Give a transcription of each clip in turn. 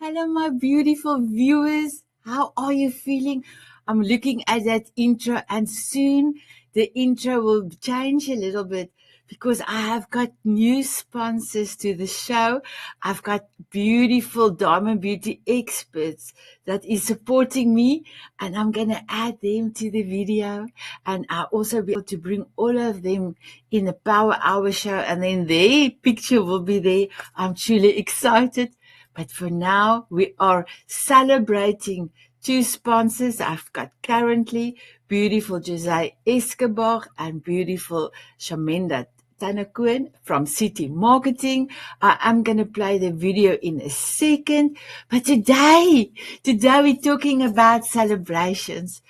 Hello, my beautiful viewers. How are you feeling? I'm looking at that intro, and soon the intro will change a little bit because I have got new sponsors to the show. I've got beautiful diamond beauty experts that is supporting me, and I'm going to add them to the video. And I'll also be able to bring all of them in the Power Hour show, and then their picture will be there. I'm truly excited. But for now, we are celebrating two sponsors. I've got currently beautiful Jose Escobar and beautiful Shamenda Tanakoen from City Marketing. I am going to play the video in a second. But today we're talking about celebrations.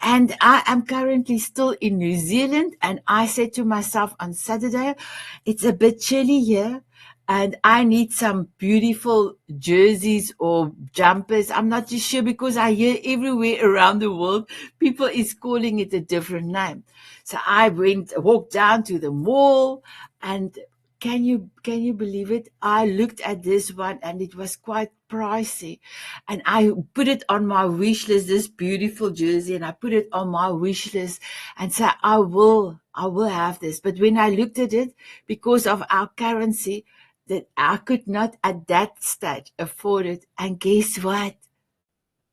And I am currently still in New Zealand. And I said to myself on Saturday, it's a bit chilly here. And I need some beautiful jerseys or jumpers. I'm not too sure because I hear everywhere around the world, people is calling it a different name. So I walked down to the mall, and can you believe it? I looked at this one and it was quite pricey, and I put it on my wish list, this beautiful jersey, and I put it on my wish list and said, I will have this. But when I looked at it, because of our currency, that I could not at that stage afford it. And guess what?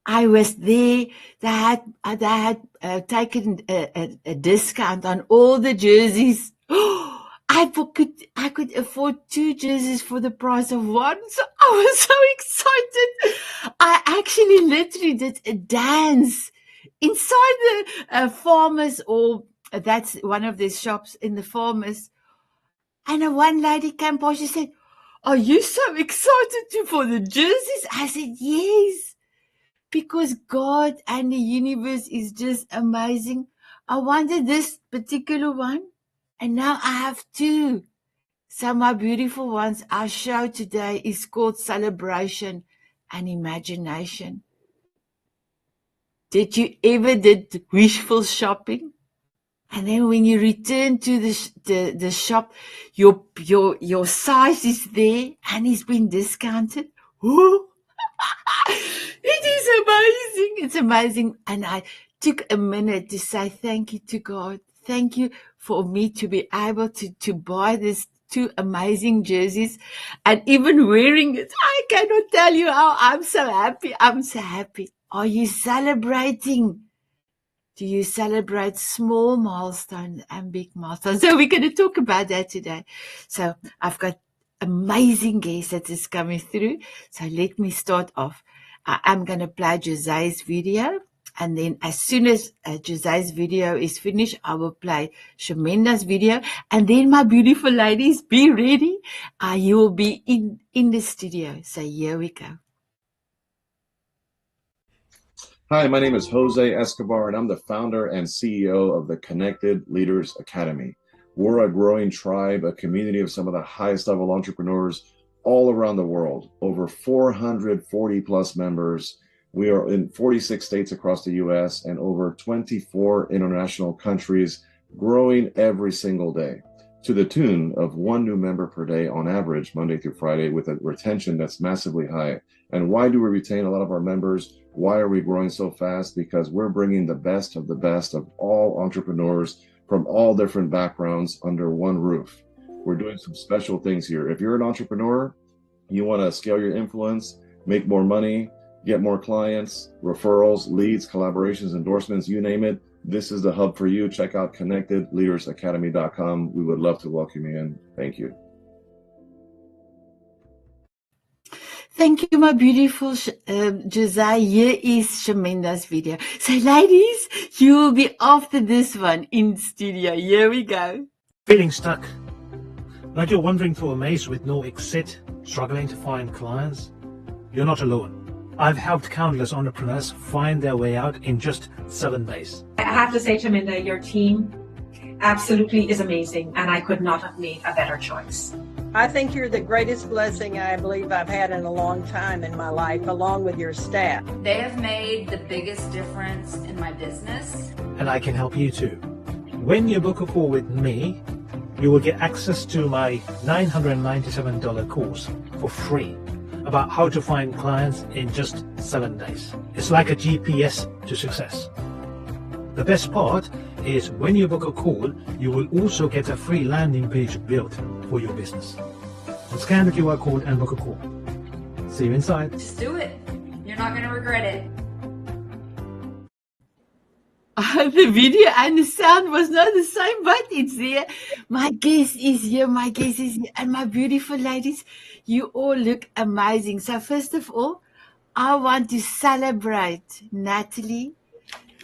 I was there. They had taken a discount on all the jerseys. I could afford two jerseys for the price of one. So I was so excited. I actually literally did a dance inside the farmers, or that's one of the shops in the farmers. And one lady came by, she said, are you so excited for the jerseys? I said, yes, because God and the universe is just amazing. I wanted this particular one, and now I have two. So my beautiful ones, our show today is called Celebration and Imagination. Did you ever did wishful shopping? And then when you return to the shop, your size is there and it's been discounted. Ooh. It is amazing. It's amazing. And I took a minute to say thank you to God. Thank you for me to be able to buy these two amazing jerseys, and even wearing it. I cannot tell you how I'm so happy. I'm so happy. Are you celebrating? Do you celebrate small milestones and big milestones? So we're going to talk about that today. So I've got amazing guests that is coming through. So let me start off. I'm going to play Jose's video. And then as soon as Jose's video is finished, I will play Shamenda's video. And then, my beautiful ladies, be ready. You will be in the studio. So here we go. Hi, my name is Jose Escobar, and I'm the founder and CEO of the Connected Leaders Academy. We're a growing tribe, a community of some of the highest level entrepreneurs all around the world, over 440 plus members. We are in 46 states across the US and over 24 international countries, growing every single day to the tune of one new member per day on average, Monday through Friday, with a retention that's massively high. And why do we retain a lot of our members? Why are we growing so fast? Because we're bringing the best of all entrepreneurs from all different backgrounds under one roof. We're doing some special things here. If you're an entrepreneur, you want to scale your influence, make more money, get more clients, referrals, leads, collaborations, endorsements, you name it, this is the hub for you. Check out connectedleadersacademy.com. We would love to welcome you in. Thank you. Thank you, my beautiful Jose. Here is Shamenda's video. So, ladies, you will be after this one in studio. Here we go. Feeling stuck? Like you're wandering through a maze with no exit, struggling to find clients? You're not alone. I've helped countless entrepreneurs find their way out in just 7 days. I have to say, Shaminda, your team absolutely is amazing, and I could not have made a better choice. I think you're the greatest blessing I believe I've had in a long time in my life, along with your staff. They have made the biggest difference in my business. And I can help you too. When you book a call with me, you will get access to my $997 course for free. about how to find clients in just 7 days. It's like a GPS to success. The best part is when you book a call, you will also get a free landing page built for your business. Scan the QR code and book a call. See you inside. Just do it. You're not going to regret it. The video and the sound was not the same, but it's there. My guest is here. And my beautiful ladies, you all look amazing. So first of all, I want to celebrate Nattolie.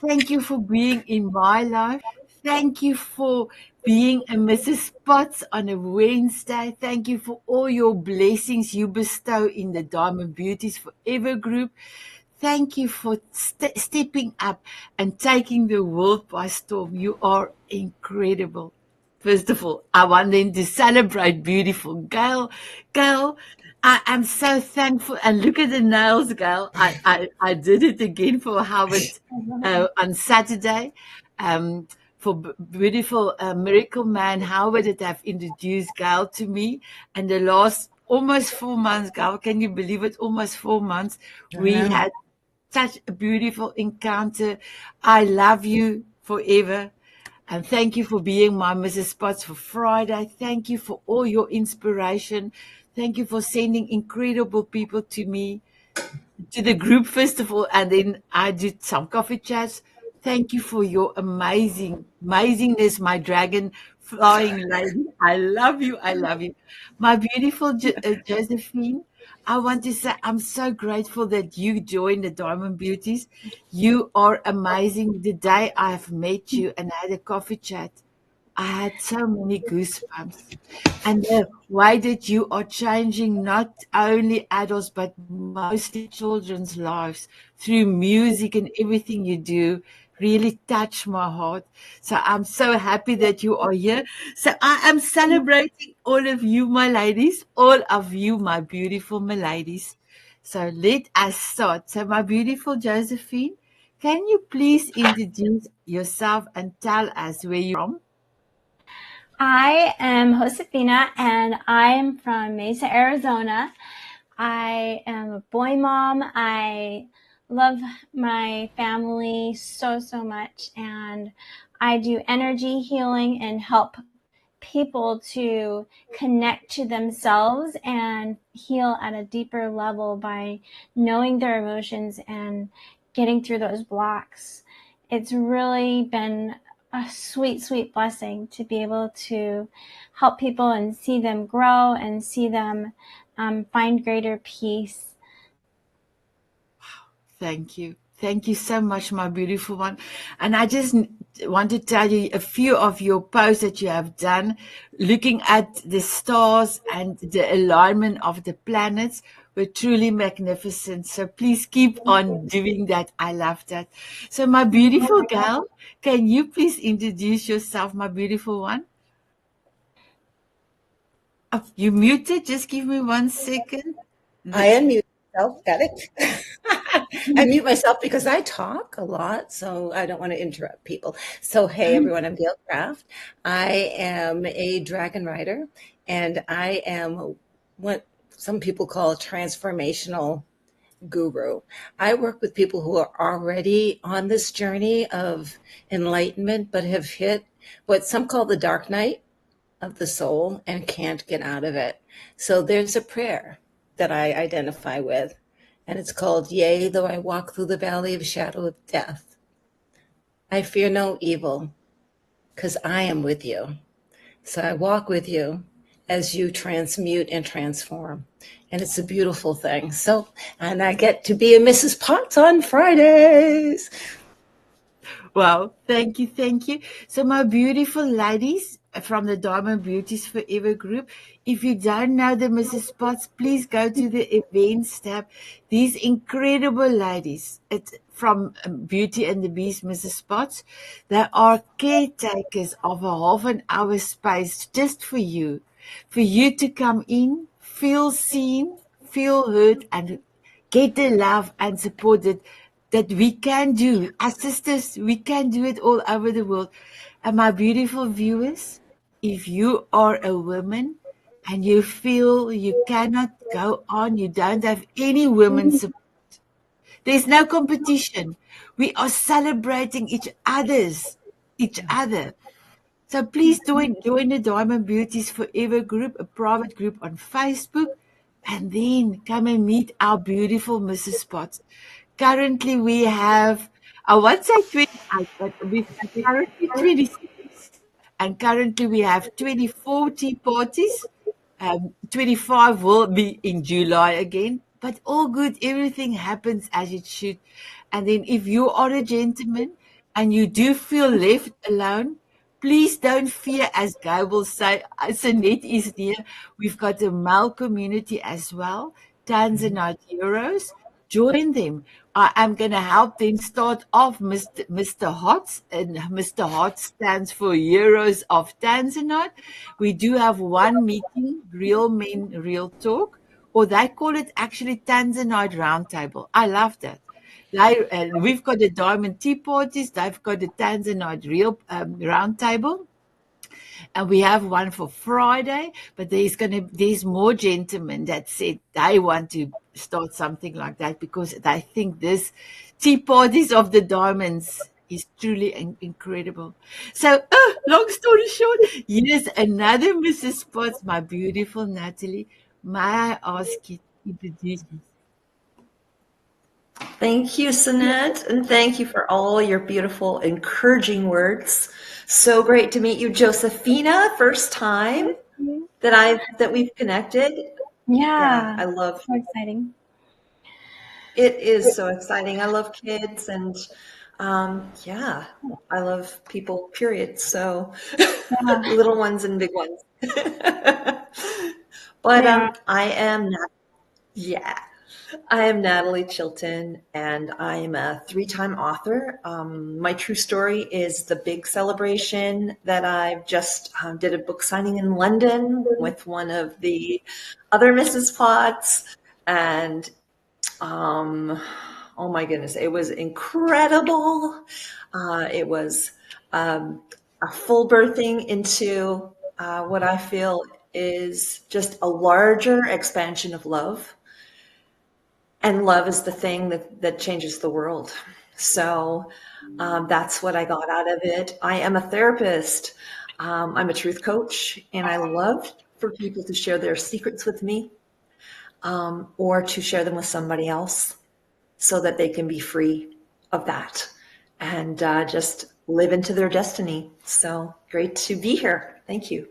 Thank you for being in my life. Thank you for being a Mrs. Spots on a Wednesday. Thank you for all your blessings you bestow in the Diamond Beauties Forever group. Thank you for stepping up and taking the world by storm. You are incredible. First of all, I want them to celebrate beautiful Gail. Gail, I am so thankful. And look at the nails, Gail. I did it again for Howard on Saturday. For beautiful Miracle Man Howard that have introduced Gail to me. And the last almost 4 months, Gail, can you believe it? Almost 4 months. We had such a beautiful encounter. I love you forever. And thank you for being my Mrs. Spots for Friday. Thank you for all your inspiration. Thank you for sending incredible people to me, to the group, first of all, and then I did some coffee chats. Thank you for your amazingness, my dragon flying lady. I love you. I love you. My beautiful Josephine, I want to say I'm so grateful that you joined the Diamond Beauties. You are amazing. The day I've met you and had a coffee chat, I had so many goosebumps. And the way that you are changing not only adults, but mostly children's lives through music and everything you do really touched my heart. So I'm so happy that you are here. So I am celebrating all of you, my ladies, all of you, my beautiful my ladies. So let us start. So my beautiful Josephine, can you please introduce yourself and tell us where you're from? I am Josefina, and I'm from Mesa, Arizona. I am a boy mom. I love my family so much, and I do energy healing and help people to connect to themselves and heal at a deeper level by knowing their emotions and getting through those blocks. It's really been a sweet blessing to be able to help people and see them grow and see them find greater peace. Thank you. Thank you so much, my beautiful one. And I just want to tell you a few of your posts that you have done, looking at the stars and the alignment of the planets were truly magnificent. So please keep on doing that. I love that. So my beautiful girl, can you please introduce yourself, my beautiful one? Oh, you muted. Just give me 1 second. I unmute myself. Got it. I mute myself because I talk a lot, so I don't want to interrupt people. So, hey, everyone, I'm Gail Kraft. I am a dragon rider, and I am what some people call a transformational guru. I work with people who are already on this journey of enlightenment, but have hit what some call the dark night of the soul and can't get out of it. So there's a prayer that I identify with, and it's called, "Yea, though I walk through the valley of shadow of death, I fear no evil, because I am with you." So I walk with you as you transmute and transform. And it's a beautiful thing. So, and I get to be a Mrs. Potts on Fridays. Wow, thank you, thank you. So my beautiful ladies from the Diamond Beauties Forever group, if you don't know the Mrs. Potts, please go to the events tab. These incredible ladies, it's from Beauty and the Beast, Mrs. Potts, they are caretakers of a half an hour space just for you to come in, feel seen, feel heard, and get the love and support that we can do. As sisters, we can do it all over the world. And my beautiful viewers, if you are a woman and you feel you cannot go on, you don't have any women's support. There's no competition. We are celebrating each other. So please join the Diamond Beauties Forever group, a private group on Facebook, and then come and meet our beautiful Mrs. Spots. Currently, we have, I won't say 28, but we've got currently 26. And currently, we have 24 tea parties. 25 will be in July again, but all good. Everything happens as it should. And then if you are a gentleman and you do feel left alone, please don't fear, as Gail will say. Sanet is near. We've got a male community as well, Tanzanite Heroes. Join them. I am going to help them start off Mr. Hots, and Mr. Hot stands for Heroes of Tanzanite. We do have one meeting, Real Men, Real Talk, or they call it actually Tanzanite Roundtable. I love that. We've got the Diamond Tea Parties. They've got the Tanzanite Real Roundtable. And we have one for Friday, but there's more gentlemen that said they want to start something like that because they think this tea parties of the diamonds is truly incredible. So, long story short, here's another Mrs. Spots, my beautiful Nattolie. May I ask you to introduce yourself? Thank you, Sanet, and thank you for all your beautiful, encouraging words. So great to meet you, Josefina. First time that we've connected. Yeah, I love. so exciting. It is so exciting. I love kids, and I love people. Period. So little ones and big ones. But I am not. Yeah. I am Nattolie Chilton, and I am a 3-time author. My true story is the big celebration that I've just did a book signing in London with one of the other Mrs. Potts, and oh my goodness, it was incredible. It was a full birthing into what I feel is just a larger expansion of love. And love is the thing that changes the world. So that's what I got out of it. I am a therapist. I'm a truth coach, and I love for people to share their secrets with me or to share them with somebody else so that they can be free of that and just live into their destiny. So great to be here. Thank you.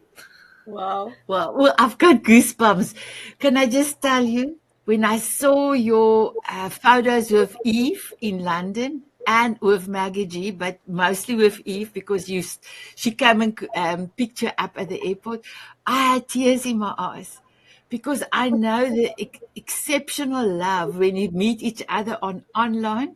Wow. Well, I've got goosebumps. Can I just tell you, when I saw your photos with Eve in London and with Maggie G, but mostly with Eve because she came and picked you up at the airport, I had tears in my eyes because I know the exceptional love when you meet each other online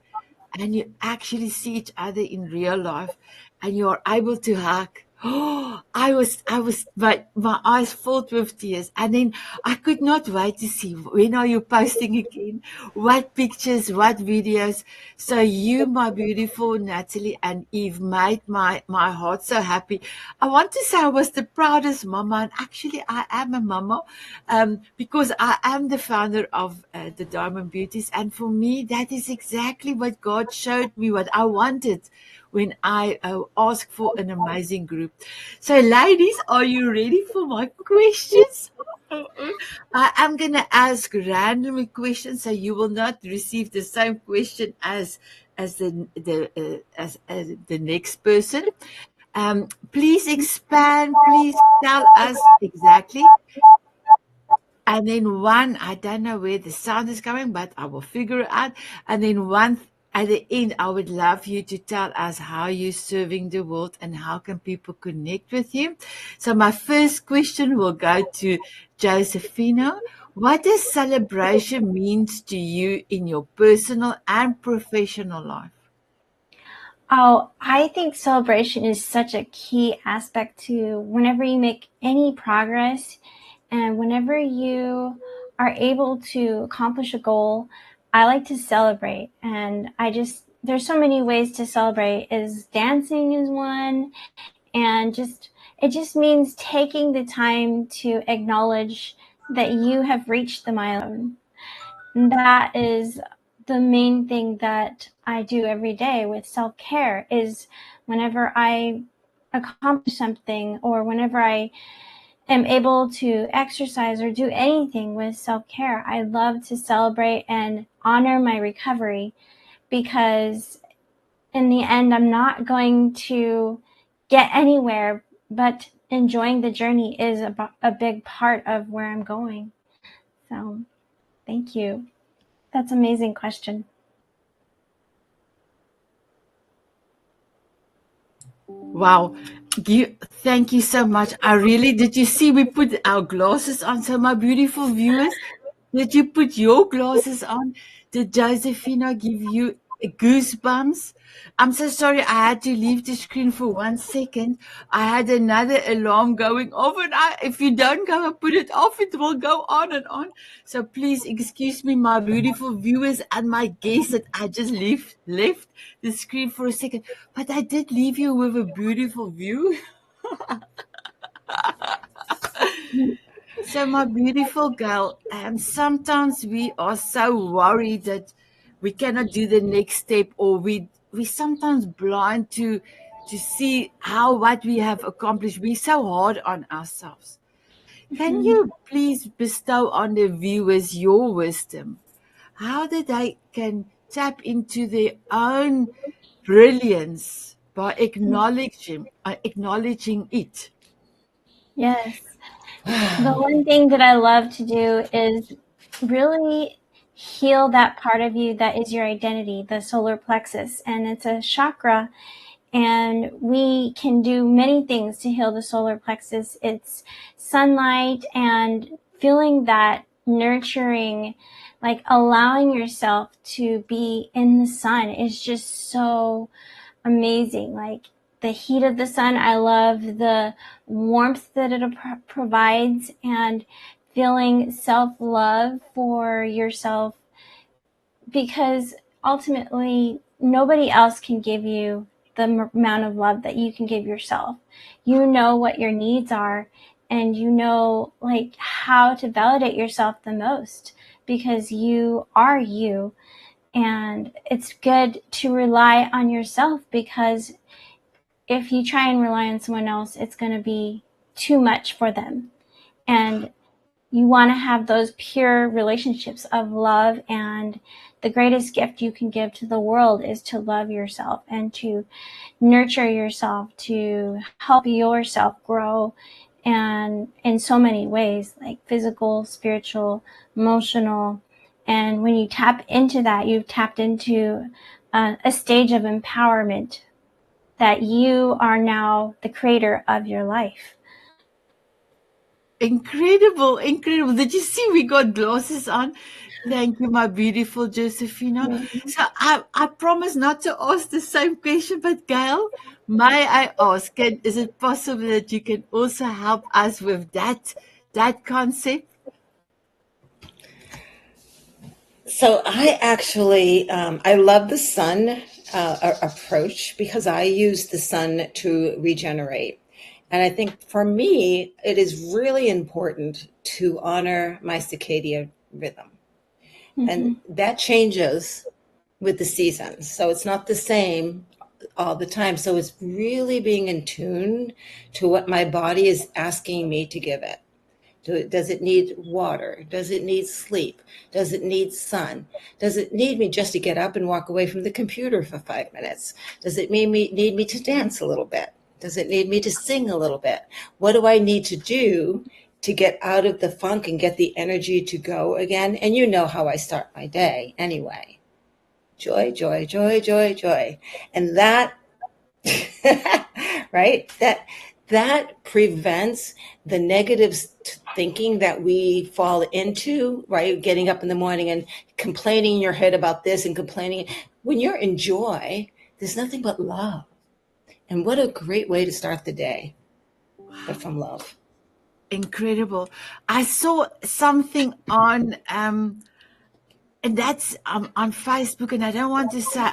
and you actually see each other in real life and you're able to hug. Oh, my eyes filled with tears. And then I could not wait to see when are you posting again, what pictures, what videos. So you, my beautiful Nattolie and Eve, made my heart so happy. I want to say I was the proudest mama, and actually I am a mama, because I am the founder of the Diamond Beauties. And for me, that is exactly what God showed me, what I wanted when I asked for an amazing group. So, ladies, are you ready for my questions? I am going to ask random questions, so you will not receive the same question as the next person. Please expand. Please tell us exactly. And then one, I don't know where the sound is coming, but I will figure it out. And then one at the end, I would love you to tell us how you're serving the world and how can people connect with you. So my first question will go to Josefina. What does celebration means to you in your personal and professional life? Oh, I think celebration is such a key aspect to whenever you make any progress and whenever you are able to accomplish a goal. I like to celebrate, and there's so many ways to celebrate. Dancing is one, and just it just means taking the time to acknowledge that you have reached the milestone. And that is the main thing that I do every day with self-care, is whenever I accomplish something, or whenever I am able to exercise or do anything with self-care, I love to celebrate and honor my recovery, because in the end, I'm not going to get anywhere, but enjoying the journey is a big part of where I'm going. So thank you. That's an amazing question. Wow. Thank you so much. Did you see we put our glasses on? So my beautiful viewers, did you put your glasses on? Did Josefina give you goosebumps? I'm so sorry. I had to leave the screen for 1 second. I had another alarm going off, and if you don't go and put it off, it will go on and on. So please excuse me, my beautiful viewers and my guests, that I just left the screen for a second. But I did leave you with a beautiful view. So my beautiful girl, sometimes we are so worried that we cannot do the next step, or we sometimes blind to see what we have accomplished. We're so hard on ourselves. Can you please bestow on the viewers your wisdom, how that they can tap into their own brilliance by acknowledging it? Yes. The one thing that I love to do is really heal that part of you that is your identity, the solar plexus. And it's a chakra, and we can do many things to heal the solar plexus. It's sunlight and feeling that nurturing, like allowing yourself to be in the sun is just so amazing. Like the heat of the sun, I love the warmth that it provides, and feeling self-love for yourself, because ultimately nobody else can give you the amount of love that you can give yourself. You know what your needs are, and you know like how to validate yourself the most, because you are you. And it's good to rely on yourself, because if you try and rely on someone else, it's going to be too much for them. And you want to have those pure relationships of love. And the greatest gift you can give to the world is to love yourself and to nurture yourself, to help yourself grow, and in so many ways, like physical, spiritual, emotional. And when you tap into that, you've tapped into a stage of empowerment, that you are now the creator of your life. Incredible. Did you see we got glasses on? Thank you, my beautiful Josefina. Mm-hmm. So I promise not to ask the same question, but Gail, may I ask, is it possible that you can also help us with that concept? So I actually, I love the sun approach, because I use the sun to regenerate. And I think for me, it is really important to honor my circadian rhythm. Mm-hmm. And that changes with the seasons. So it's not the same all the time. So it's really being in tune to what my body is asking me to give it. Does it need water? Does it need sleep? Does it need sun? Does it need me just to get up and walk away from the computer for 5 minutes? Does it need me to dance a little bit? Does it need me to sing a little bit? What do I need to do to get out of the funk and get the energy to go again? And you know how I start my day anyway. Joy, joy, joy, joy, joy. And that, right? That prevents the negative thinking that we fall into, right? Getting up in the morning and complaining in your head about this and complaining. When you're in joy, there's nothing but love. And what a great way to start the day, but from love. Incredible. I saw something on, and that's on Facebook, and I don't want to say,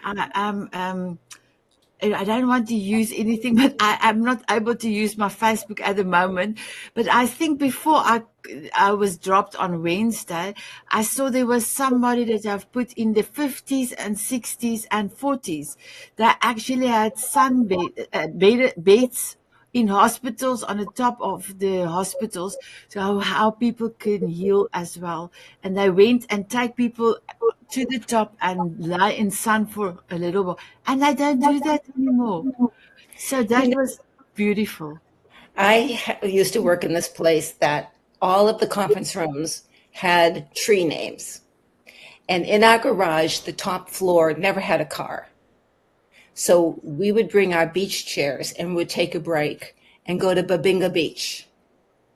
I don't want to use anything, but I'm not able to use my Facebook at the moment. But I think before I was dropped on Wednesday, I saw there was somebody that have put in the 50s and 60s and 40s that actually had beds in hospitals, on the top of the hospitals, so how people can heal as well. And they went and take people to the top and lie in sun for a little while. And they don't do that anymore. So that was beautiful. I used to work in this place that all of the conference rooms had tree names. And in our garage, the top floor never had a car. So we would bring our beach chairs and would take a break and go to Babinga Beach.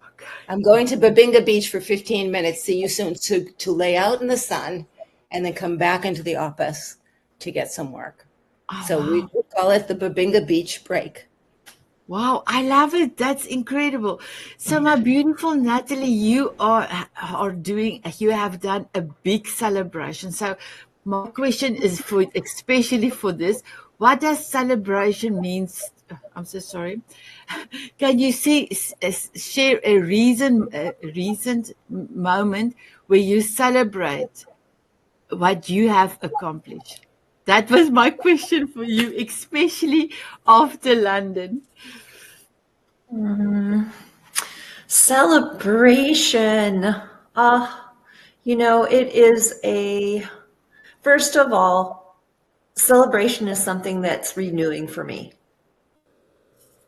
Okay. I'm going to Babinga Beach for 15 minutes. See you soon, to lay out in the sun and then come back into the office to get some work. Oh, So wow. we call it the Babinga Beach break. Wow, I love it. That's incredible. So my beautiful Nattolie, you you have done a big celebration. So my question is especially for this, what does celebration means? I'm so sorry. Can you share a recent moment where you celebrate what you have accomplished? That was my question for you, especially after London. Celebration. It is first of all, celebration is something that's renewing for me,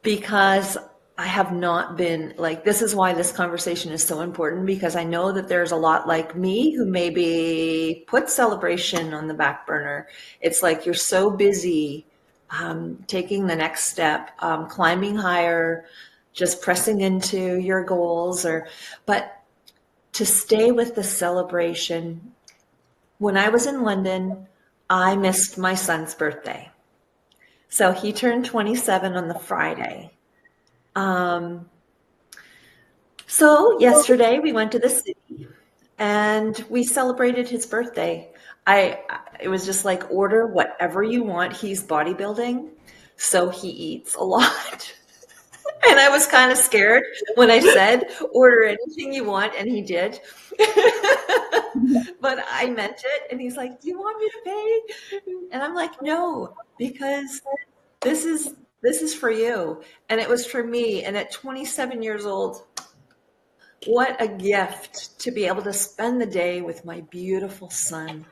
because I have not been this is why this conversation is so important, because I know that there's a lot like me who maybe put celebration on the back burner. It's like you're so busy taking the next step, climbing higher, just pressing into your goals, but to stay with the celebration. When I was in London, I missed my son's birthday. So he turned 27 on the Friday. So yesterday we went to the city and we celebrated his birthday. It was just like, order whatever you want. He's bodybuilding, so he eats a lot. And I was kind of scared when I said, order anything you want, and he did. But I meant it, and he's like, do you want me to pay? And I'm like, no, because this is for you. And it was for me. And at 27 years old, what a gift to be able to spend the day with my beautiful son.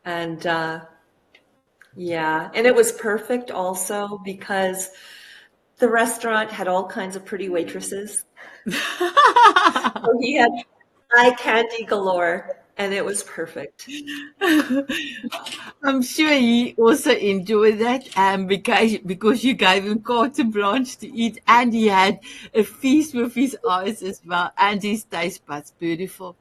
And yeah, and it was perfect also because the restaurant had all kinds of pretty waitresses. So he had eye candy galore, and it was perfect. I'm sure he also enjoyed that, because you gave him carte blanche to eat, and he had a feast with his eyes as well, and his taste buds. Beautiful.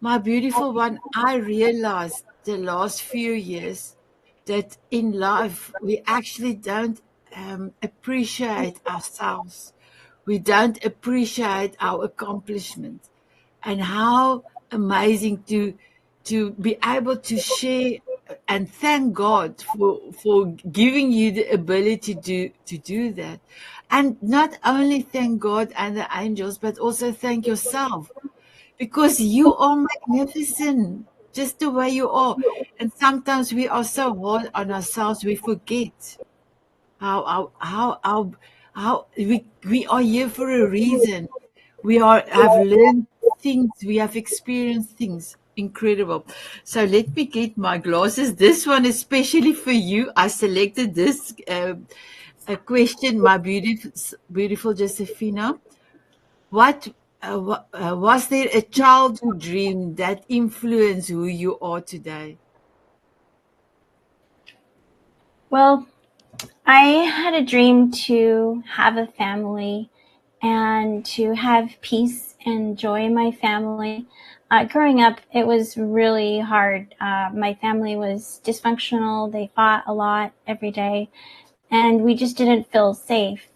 My beautiful one, I realized the last few years that in life we actually don't appreciate ourselves. We don't appreciate our accomplishments, and how amazing to be able to share and thank God for giving you the ability to do that. And not only thank God and the angels, but also thank yourself, because you are magnificent just the way you are. And sometimes we are so hard on ourselves, we forget how we are here for a reason. Have learned things, we have experienced things. Incredible. So let me get my glasses. This one especially for you. I selected this a question, my beautiful Josefina. Was there a childhood dream that influenced who you are today? Well, I had a dream to have a family and to have peace and joy in my family. Growing up, it was really hard. My family was dysfunctional. They fought a lot every day, and we just didn't feel safe.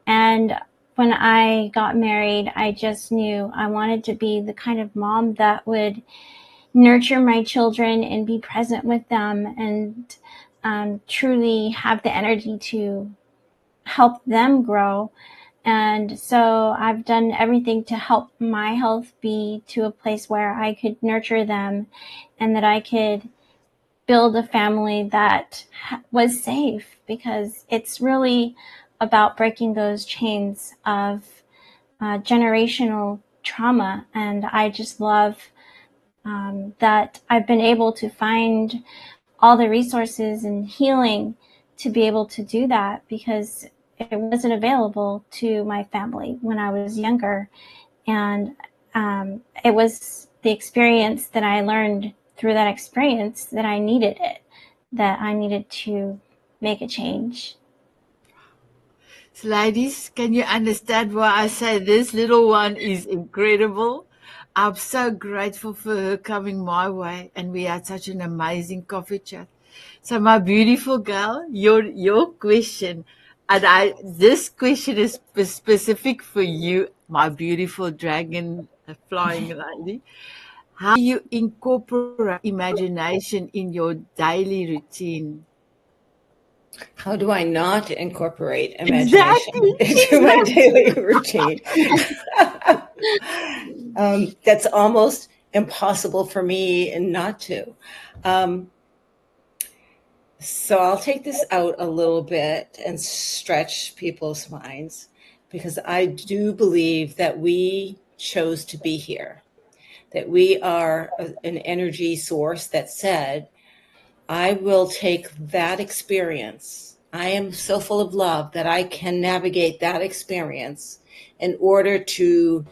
And when I got married, I just knew I wanted to be the kind of mom that would nurture my children and be present with them. And truly have the energy to help them grow. And so I've done everything to help my health be to a place where I could nurture them and that I could build a family that was safe, because it's really about breaking those chains of generational trauma. And I just love that I've been able to find all the resources and healing to be able to do that, because it wasn't available to my family when I was younger. And it was the experience that I learned through that experience that I needed it, that I needed to make a change. So ladies, can you understand why I say this little one is incredible? I'm so grateful for her coming my way, and we had such an amazing coffee chat. So my beautiful girl, your question, and this question is specific for you, my beautiful dragon flying lady. How do you incorporate imagination in your daily routine? How do I not incorporate imagination Exactly. into my daily routine? That's almost impossible for me not to. So I'll take this out a little bit and stretch people's minds, because I do believe that we chose to be here, that we are an energy source that said, I will take that experience. I am so full of love that I can navigate that experience in order to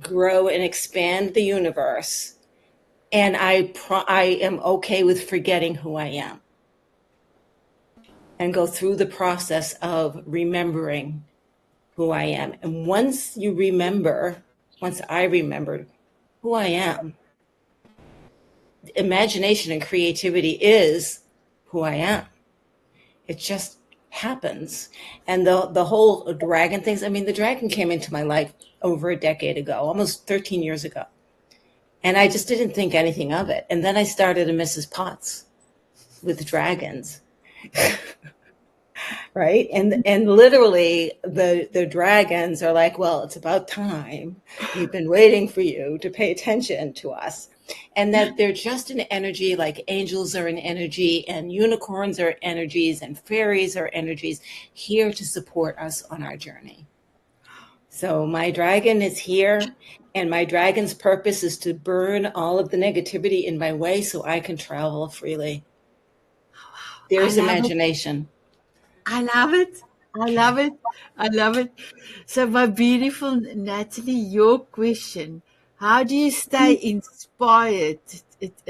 grow and expand the universe. And I am okay with forgetting who I am and go through the process of remembering who I am. And once I remembered who I am, imagination and creativity is who I am. It just happens. And the whole dragon things, I mean, the dragon came into my life over a decade ago, almost 13 years ago. And I just didn't think anything of it. And then I started a Mrs. Potts with dragons. Right? And literally the dragons are like, well, it's about time. We've been waiting for you to pay attention to us. And that they're just an energy, like angels are an energy, and unicorns are energies, and fairies are energies, here to support us on our journey. So my dragon is here, and my dragon's purpose is to burn all of the negativity in my way so I can travel freely. There's imagination. I love it. I love it. I love it. So my beautiful Nattolie, your question, how do you stay inspired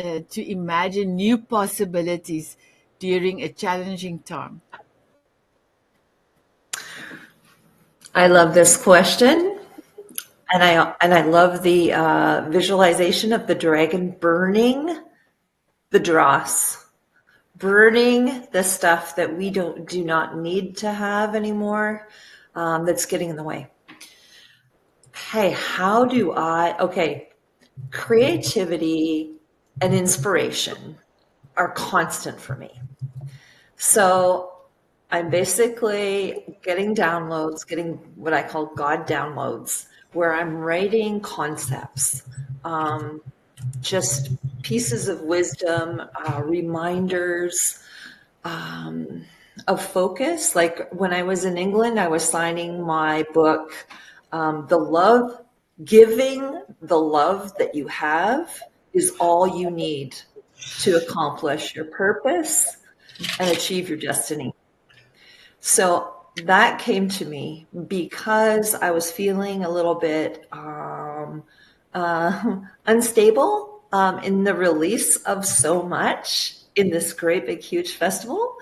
to imagine new possibilities during a challenging time? I love this question. And I love the visualization of the dragon burning the dross, burning the stuff that we do not need to have anymore, that's getting in the way. Hey, creativity and inspiration are constant for me. So I'm basically getting what I call God downloads, where I'm writing concepts, just pieces of wisdom, reminders of focus. Like when I was in England, I was signing my book, Giving the love that you have is all you need to accomplish your purpose and achieve your destiny. So that came to me because I was feeling a little bit unstable in the release of so much in this great big huge festival.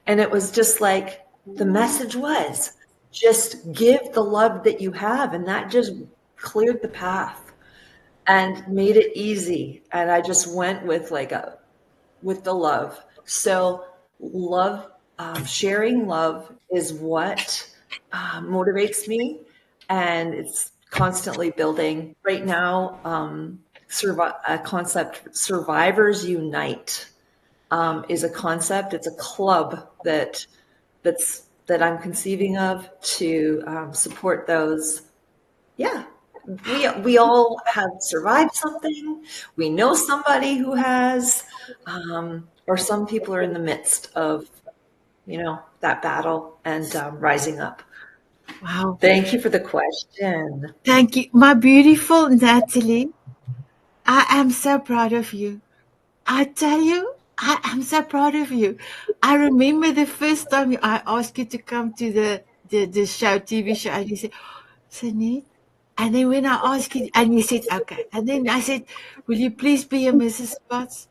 And it was just like, the message was just give the love that you have. And that just cleared the path and made it easy. And I just went with with the love. So love, sharing love is what motivates me, and it's constantly building. Right now, concept Survivors Unite is a concept. It's a club that I'm conceiving of to support those. Yeah, we all have survived something. We know somebody who has, or some people are in the midst of, that battle and rising up. Wow. Thank you for the question. Thank you. My beautiful Nattolie, I am so proud of you. I tell you, I am so proud of you. I remember the first time I asked you to come to the show, TV show, and you said, Sanet. And then when I asked you, and you said, okay. And then I said, will you please be a Mrs. Potts?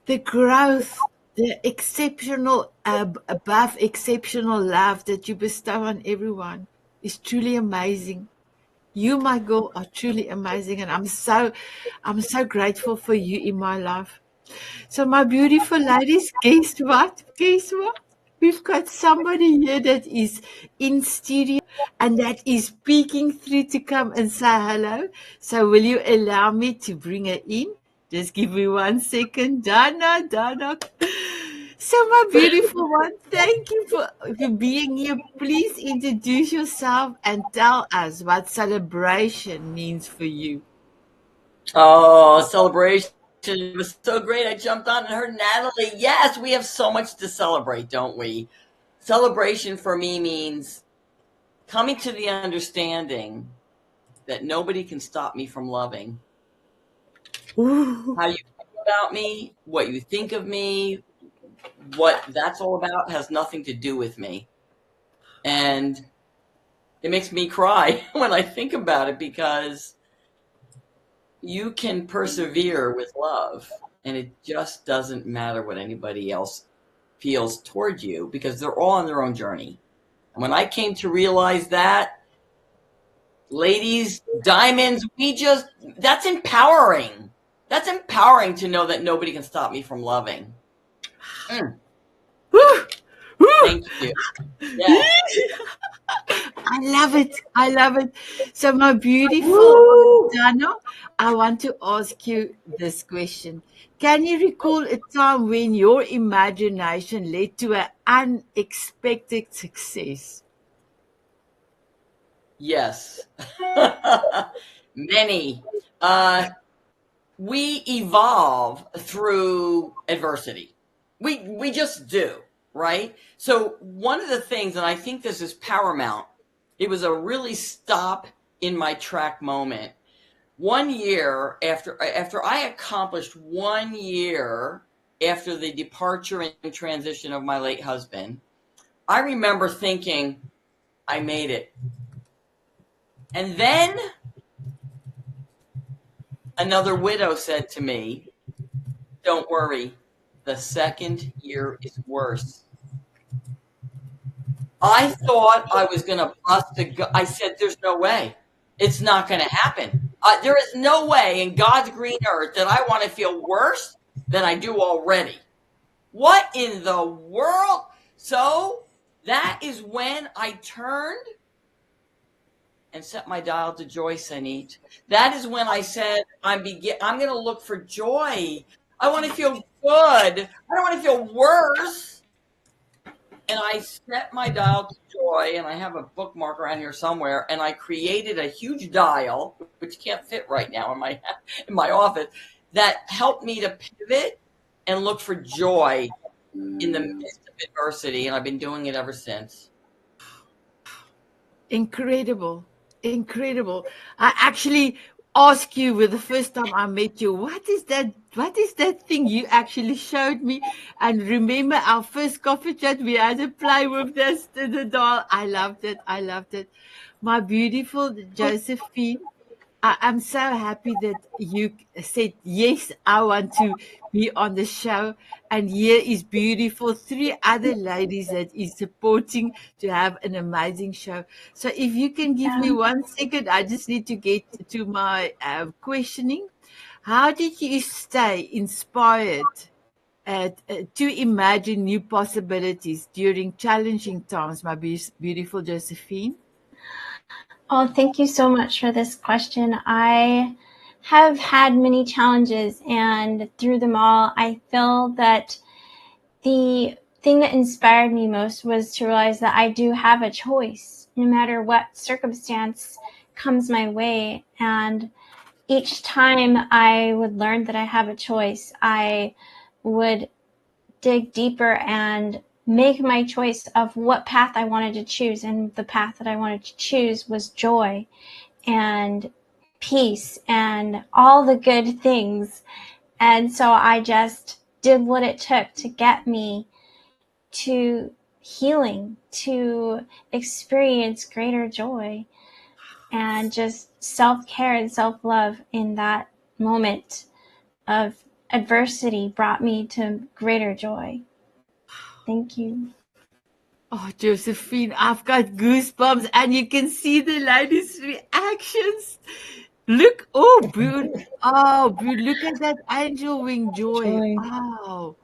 The growth, the exceptional, above exceptional love that you bestow on everyone is truly amazing. You, my girl, are truly amazing, and I'm so grateful for you in my life. So, my beautiful ladies, guess what? Guess what? We've got somebody here that is in studio and that is peeking through to come and say hello. So, will you allow me to bring her in? Just give me 1 second. Donna. So, my beautiful one, thank you for being here. Please introduce yourself and tell us what celebration means for you. Oh, celebration. It was so great. I jumped on and heard Nattolie. Yes, we have so much to celebrate, don't we? Celebration for me means coming to the understanding that nobody can stop me from loving. Ooh. How you think about me, what you think of me, what that's all about has nothing to do with me. And it makes me cry when I think about it, because you can persevere with love, and it just doesn't matter what anybody else feels toward you, because they're all on their own journey. And when I came to realize that, ladies, diamonds, that's empowering. That's empowering to know that nobody can stop me from loving. Thank you. Yeah. I love it. So, my beautiful Donna, I want to ask you this question. Can you recall a time when your imagination led to an unexpected success? Yes. Many. We evolve through adversity. We just do, right? So one of the things, and I think this is paramount, it was a really stop in my track moment. 1 year after I accomplished 1 year after the departure and transition of my late husband, I remember thinking, I made it. And then another widow said to me, don't worry, the second year is worse. I thought I was going to bust I said, there's no way. It's not going to happen. There is no way in God's green earth that I want to feel worse than I do already. What in the world? So that is when I turned and set my dial to joy, Sanet. That is when I said, I'm going to look for joy. I want to feel good. I don't want to feel worse. And I set my dial to joy, and I have a bookmark around here somewhere, and I created a huge dial, which can't fit right now in my office, that helped me to pivot and look for joy in the midst of adversity, and I've been doing it ever since. Incredible. I actually asked you with the first time I met you, what is that thing you actually showed me? And remember our first coffee chat, we had to play with the doll. I loved it. My beautiful Josephine, I'm so happy that you said, yes, I want to be on the show. And here is beautiful 3 other ladies that is supporting to have an amazing show. So if you can give me 1 second, I just need to get to my questioning. How did you stay inspired to imagine new possibilities during challenging times, my beautiful Josephine? Oh, thank you so much for this question. I have had many challenges, and through them all, I feel that the thing that inspired me most was to realize that I do have a choice no matter what circumstance comes my way. And each time I would learn that I have a choice, I would dig deeper and make my choice of what path I wanted to choose. And the path that I wanted to choose was joy and peace and all the good things. And so I just did what it took to get me to healing, to experience greater joy, and just self-care and self-love in that moment of adversity brought me to greater joy. Thank you. Oh, Josephine, I've got goosebumps, and you can see the ladies' reactions. Look, oh, look at that angel wing joy. Wow.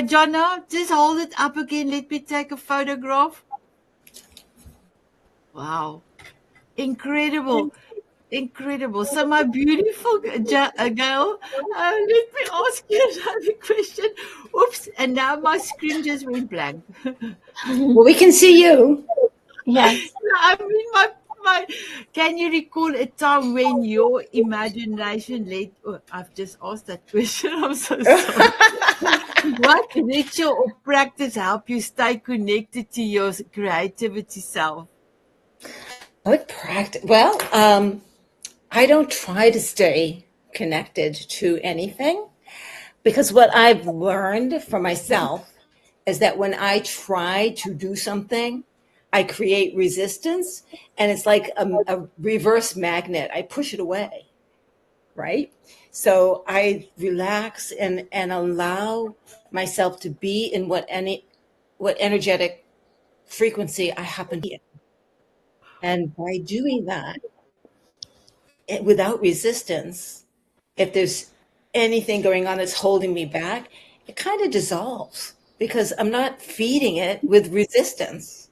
Donna, just hold it up again. Let me take a photograph. Wow. Incredible. Incredible. So my beautiful girl, let me ask you another question. Oops, and now my screen just went blank. Well, we can see you. Yes. I mean, my, can you recall a time when your imagination led, oh, I've just asked that question, I'm so sorry. What ritual or practice help you stay connected to your creativity self? What practice? Well, I don't try to stay connected to anything, because what I've learned for myself is that when I try to do something, I create resistance, and it's like a reverse magnet. I push it away, right? So I relax and allow myself to be in what energetic frequency I happen to be in. And by doing that, without resistance, if there's anything going on that's holding me back, it kind of dissolves because I'm not feeding it with resistance.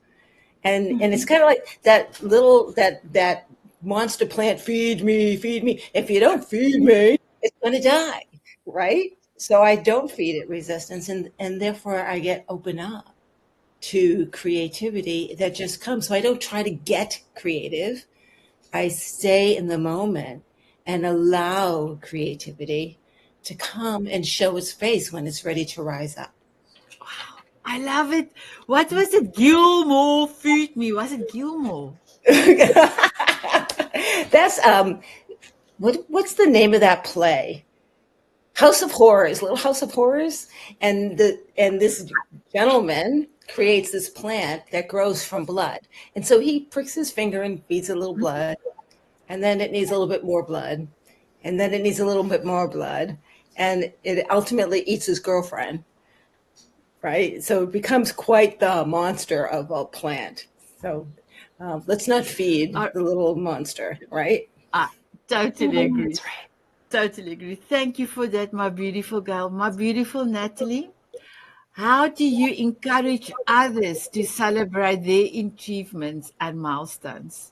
And it's kind of like that monster plant, feed me, feed me. If you don't feed me, it's going to die, right? So I don't feed it resistance, and therefore I get open up to creativity that just comes. So I don't try to get creative. I stay in the moment and allow creativity to come and show its face when it's ready to rise up. Wow, I love it. What was it? Gilmore feed me. Was it Gilmore? That's what's the name of that play? House of Horrors, Little House of Horrors, and this gentleman creates this plant that grows from blood, and so he pricks his finger and feeds a little blood, and then it needs a little bit more blood, and then it needs a little bit more blood, and it ultimately eats his girlfriend, right? So it becomes quite the monster of a plant. So let's not feed the little monster, right? I totally agree. That's right. Totally agree. Thank you for that, my beautiful girl. My beautiful Nattolie. How do you encourage others to celebrate their achievements and milestones?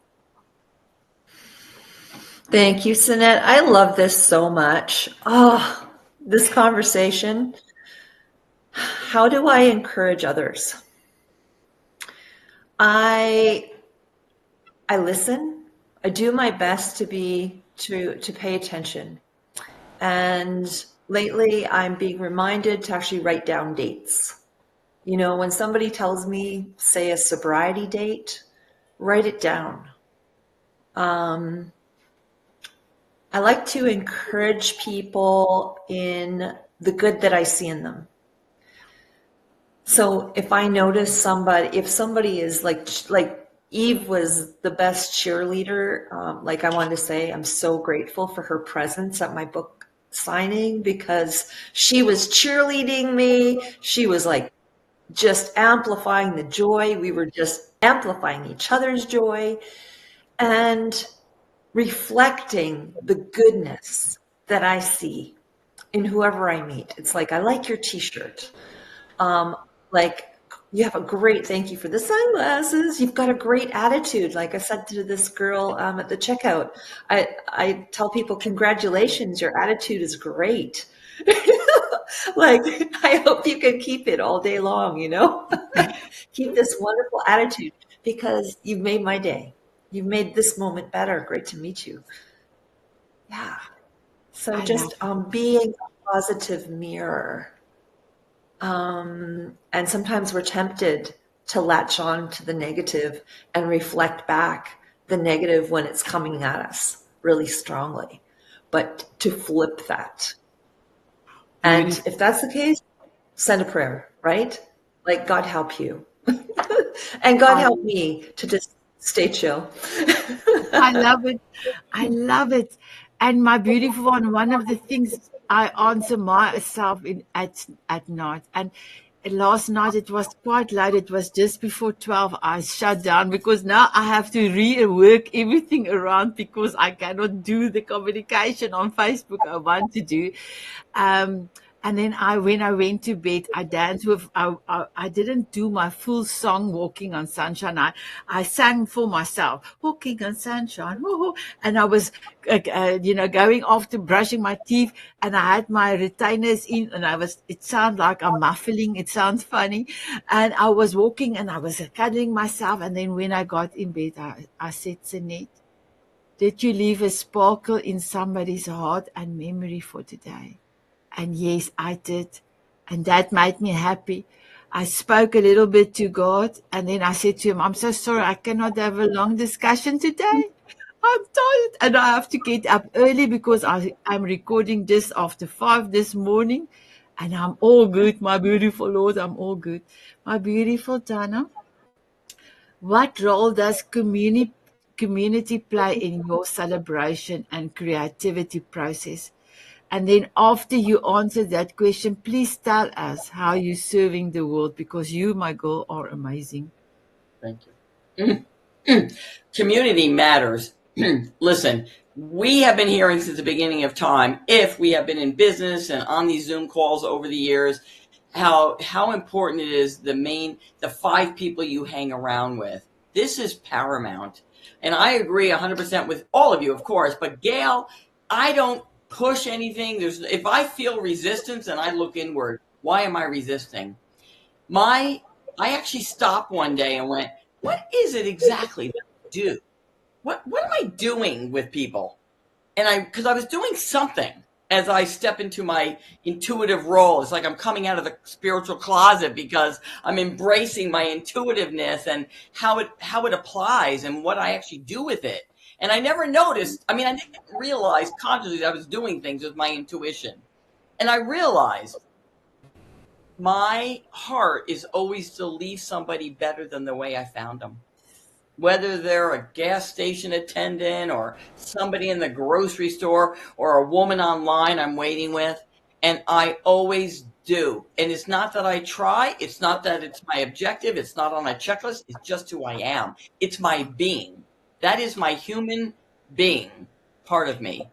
Thank you, Sanet. I love this so much. Oh, this conversation. How do I encourage others? I listen. I do my best to pay attention. And lately I'm being reminded to actually write down dates. You know, when somebody tells me, say, a sobriety date, write it down. I like to encourage people in the good that I see in them. So if I notice if somebody is like Eve was the best cheerleader, like I wanted to say, I'm so grateful for her presence at my book signing because she was cheerleading me. She was like just amplifying the joy. We were just amplifying each other's joy and reflecting the goodness that I see in whoever I meet. It's like, I like your t-shirt. Like, you have a great, thank you for the sunglasses. You've got a great attitude. Like I said to this girl at the checkout, I tell people, congratulations, your attitude is great. Like, I hope you can keep it all day long, keep this wonderful attitude because you've made my day. You've made this moment better. Great to meet you. Yeah. So I just love being a positive mirror. And sometimes we're tempted to latch on to the negative and reflect back the negative when it's coming at us really strongly, but to flip that. And beautiful. if that's the case, send a prayer, right? Like, God help you. And God help me to just stay chill. I love it. I love it. And my beautiful one of the things I answer myself at night. And last night it was quite late. It was just before 12. I shut down because now I have to rework everything around because I cannot do the communication on Facebook I want to do. And then when I went to bed, I danced with, I didn't do my full song, Walking on Sunshine. I sang for myself, Walking on Sunshine. Woo-hoo. And I was, going after brushing my teeth and I had my retainers in and it sounded like I'm muffling. It sounds funny. And I was walking and I was cuddling myself. And then when I got in bed, I said, Sanet, did you leave a sparkle in somebody's heart and memory for today? And yes, I did. And that made me happy. I spoke a little bit to God and then I said to him, I'm so sorry, I cannot have a long discussion today. I'm tired and I have to get up early because I'm recording just after 5 this morning and I'm all good, my beautiful Lord, I'm all good. My beautiful Donna, what role does community play in your celebration and creativity process? And then after you answer that question, please tell us how you're serving the world because you, my girl, are amazing. Thank you. Community matters. Listen, we have been hearing since the beginning of time, if we have been in business and on these Zoom calls over the years, how important it is the 5 people you hang around with. This is paramount. And I agree 100% with all of you, of course. But Gail, I don't push anything. If I feel resistance and I look inward, why am I resisting? I actually stopped one day and went, what is it exactly that I do? What am I doing with people? And because I was doing something as I step into my intuitive role. It's like I'm coming out of the spiritual closet because I'm embracing my intuitiveness and how it applies and what I actually do with it. And I never noticed, I didn't realize consciously that I was doing things with my intuition. And I realized my heart is always to leave somebody better than the way I found them. Whether they're a gas station attendant or somebody in the grocery store or a woman online I'm waiting with. And I always do. And it's not that I try. It's not that it's my objective. It's not on a checklist. It's just who I am. It's my being. That is my human being part of me.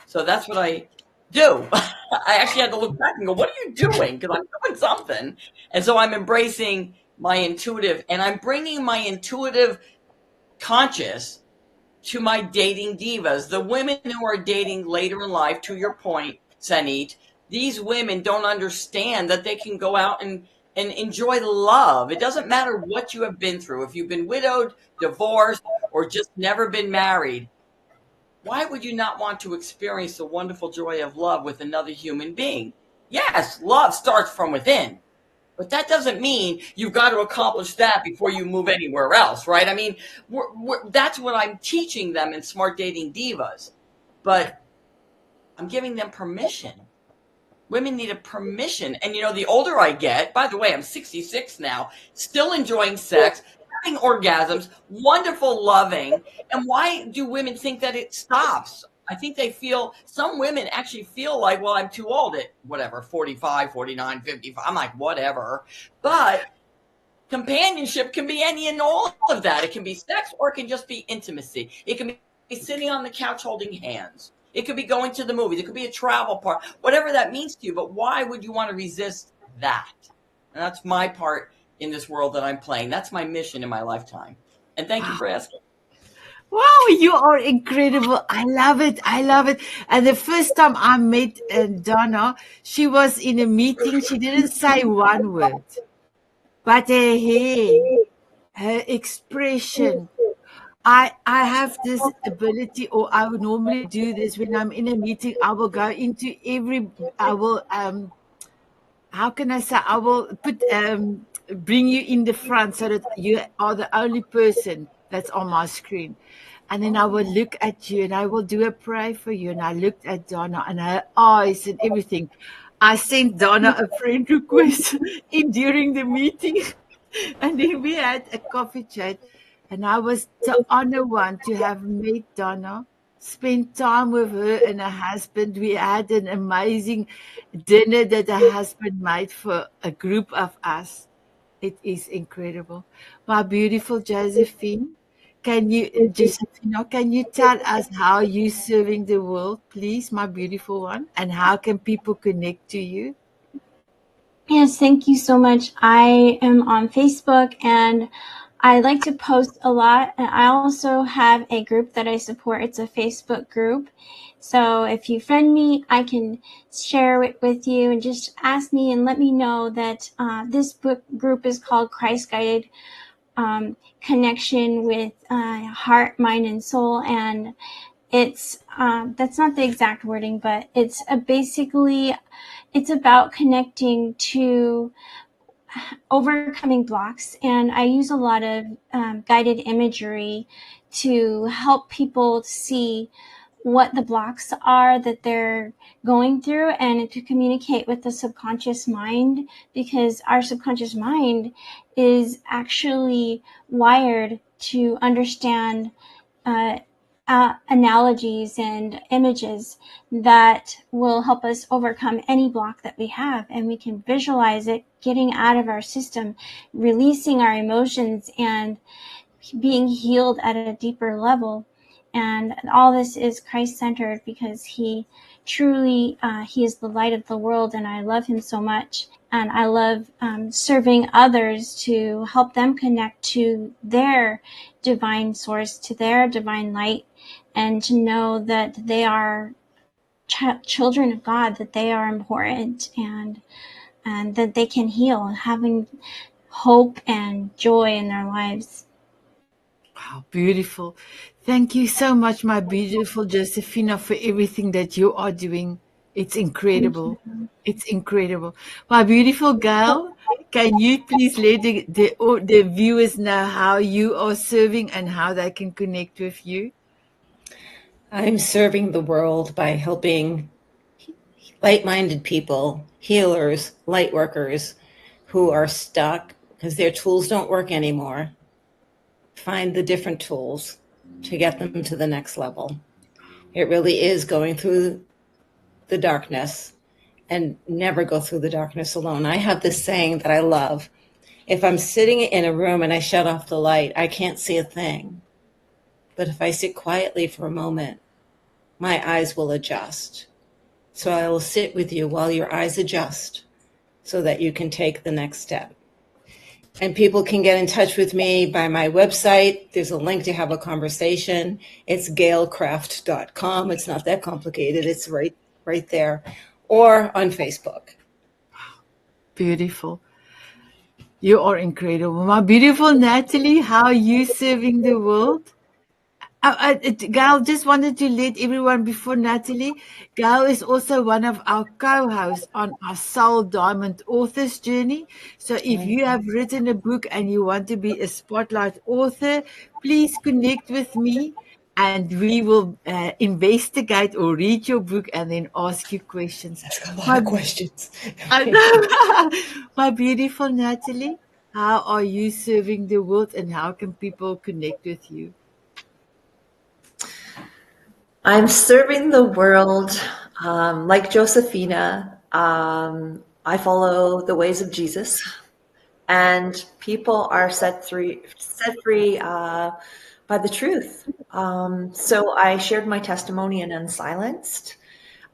So that's what I do. I actually had to look back and go, what are you doing? Because I'm doing something. And so I'm embracing my intuitive, and I'm bringing my intuitive conscious to my dating divas, the women who are dating later in life. To your point, Sanet, these women don't understand that they can go out and enjoy love. It doesn't matter what you have been through. If you've been widowed, divorced, or just never been married, why would you not want to experience the wonderful joy of love with another human being? Yes, love starts from within. But that doesn't mean you've got to accomplish that before you move anywhere else, right? That's what I'm teaching them in Smart Dating Divas. But I'm giving them permission. Women need a permission. And, the older I get, by the way, I'm 66 now, still enjoying sex, having orgasms, wonderful loving. And why do women think that it stops? I think some women actually feel like, well, I'm too old at whatever, 45, 49, 55. I'm like, whatever. But companionship can be any and all of that. It can be sex or it can just be intimacy. It can be sitting on the couch holding hands. It could be going to the movies. It could be a travel part, whatever that means to you. But why would you want to resist that? And that's my part in this world that I'm playing. That's my mission in my lifetime. And thank you for asking. Wow, you are incredible. I love it. I love it. And the first time I met Donna, she was in a meeting. She didn't say one word, but her hair, her expression. I have this ability, or I would normally do this when I'm in a meeting. I will go into I will, how can I say, I will bring you in the front so that you are the only person that's on my screen. And then I will look at you and I will do a prayer for you. And I looked at Donna and her eyes and everything. I sent Donna a friend request during the meeting. And then we had a coffee chat. And I was the honored one to have met Donna, spent time with her and her husband. We had an amazing dinner that her husband made for a group of us. It is incredible. My beautiful Josephine, Josephina, can you tell us how you serving the world, please, my beautiful one, and how can people connect to you? Yes, thank you so much. I am on Facebook and I like to post a lot. And I also have a group that I support. It's a Facebook group. So if you friend me, I can share it with you and just ask me and let me know that this book group is called Christ Guided Connection with Heart, Mind, and Soul. And it's that's not the exact wording, but it's basically it's about connecting to overcoming blocks. And I use a lot of guided imagery to help people see what the blocks are that they're going through and to communicate with the subconscious mind, because our subconscious mind is actually wired to understand analogies and images that will help us overcome any block that we have. And we can visualize it getting out of our system, releasing our emotions and being healed at a deeper level. And all this is Christ-centered because he truly, he is the light of the world, and I love him so much. And I love serving others to help them connect to their divine source, to their divine light, and to know that they are children of God, that they are important, and that they can heal, having hope and joy in their lives. Wow, beautiful. Thank you so much, my beautiful Josefina, for everything that you are doing. It's incredible. It's incredible. My beautiful Gail, can you please let the viewers know how you are serving and how they can connect with you? I'm serving the world by helping light-minded people, healers, light workers who are stuck because their tools don't work anymore. Find the different tools to get them to the next level. It really is going through the darkness, and never go through the darkness alone. I have this saying that I love. If I'm sitting in a room and I shut off the light, I can't see a thing. But if I sit quietly for a moment, my eyes will adjust. So I will sit with you while your eyes adjust so that you can take the next step. And people can get in touch with me by my website. There's a link to have a conversation. It's gailkraft.com. It's not that complicated. It's right there. Or on Facebook. Beautiful. You are incredible. My beautiful Nattolie, how are you serving the world? Gail, just wanted to let everyone before Nattolie, Gail is also one of our co-hosts on our Soul Diamond Authors Journey. So if you have written a book and you want to be a spotlight author, please connect with me and we will investigate or read your book and then ask you questions. That's a lot of questions. I know. My beautiful Nattolie, how are you serving the world and how can people connect with you? I'm serving the world like Josefina. I follow the ways of Jesus, and people are set free by the truth. So I shared my testimony in Unsilenced.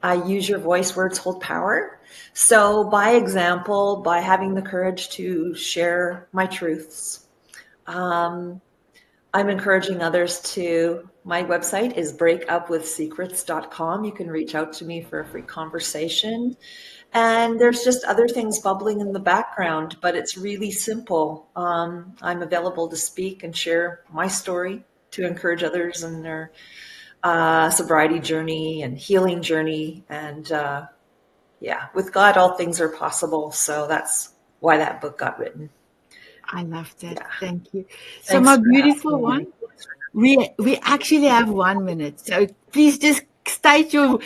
I use your voice, words hold power. So by example, by having the courage to share my truths, I'm encouraging others to, my website is breakupwithsecrets.com. You can reach out to me for a free conversation. And there's just other things bubbling in the background, but it's really simple. I'm available to speak and share my story to encourage others in their sobriety journey and healing journey. And yeah, with God, all things are possible. So that's why that book got written. I love that. Yeah. Thank you. So Thanks my for beautiful asking one, me. we actually have 1 minute. So please just state your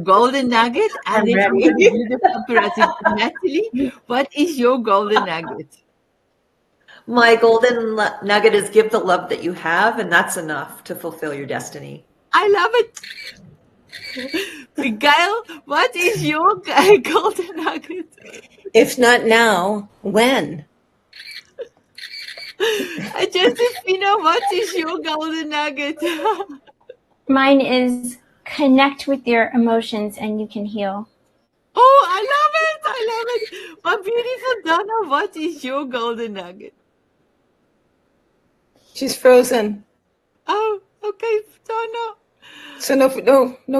golden nugget, and I'm then I'm ready. going to do the paparazzi. Nattolie, what is your golden nugget? My golden nugget is give the love that you have, and that's enough to fulfill your destiny. I love it. Gail, what is your golden nugget? If not now, when? Josefina, what is your golden nugget? Mine is connect with your emotions and you can heal. Oh, I love it. I love it. My beautiful Donna, what is your golden nugget? She's frozen. Oh, okay, Donna. So no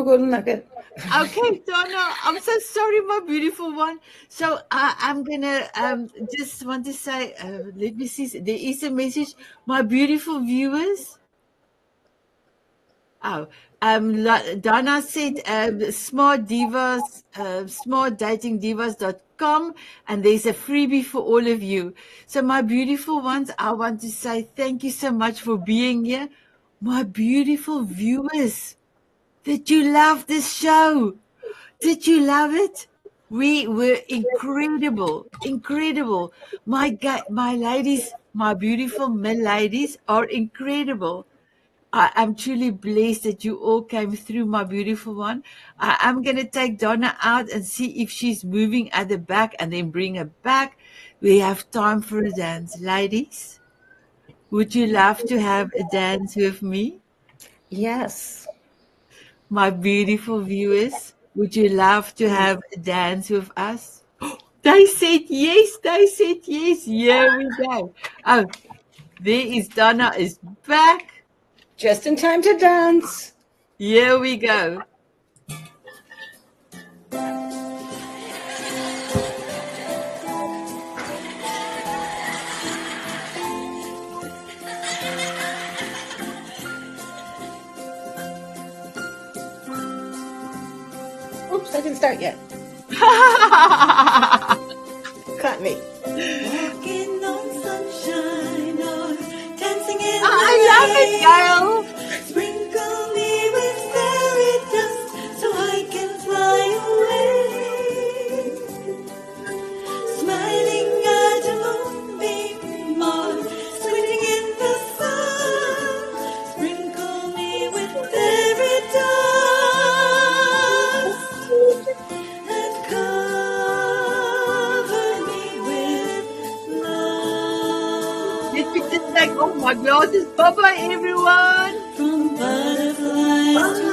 golden nugget. Okay, Donna, I'm so sorry, my beautiful one. So I'm gonna just want to say, let me see. There is a message, my beautiful viewers. Oh, Donna said smart divas, smartdatingdivas.com, and there's a freebie for all of you. So my beautiful ones, I want to say thank you so much for being here. My beautiful viewers, did you love this show? Did you love it? We were incredible, incredible. My ladies, my beautiful ladies are incredible. I am truly blessed that you all came through, my beautiful one. I'm going to take Donna out and see if she's moving at the back and then bring her back. We have time for a dance. Ladies, would you love to have a dance with me? Yes. My beautiful viewers, would you love to have a dance with us? They said yes. They said yes. Here we go. Oh, there is Donna is back. Just in time to dance. Here we go. Oops, I didn't start yet. Caught me. Walking on sunshine or dancing in the I love it, Gail. Sprinkle me with fairy dust so I can fly away. Smiling at a moonbeam or swimming in the sun. Sprinkle me with fairy dust and cover me with love. Let me just like, oh my God, it's Baba, everyone. From butterflies to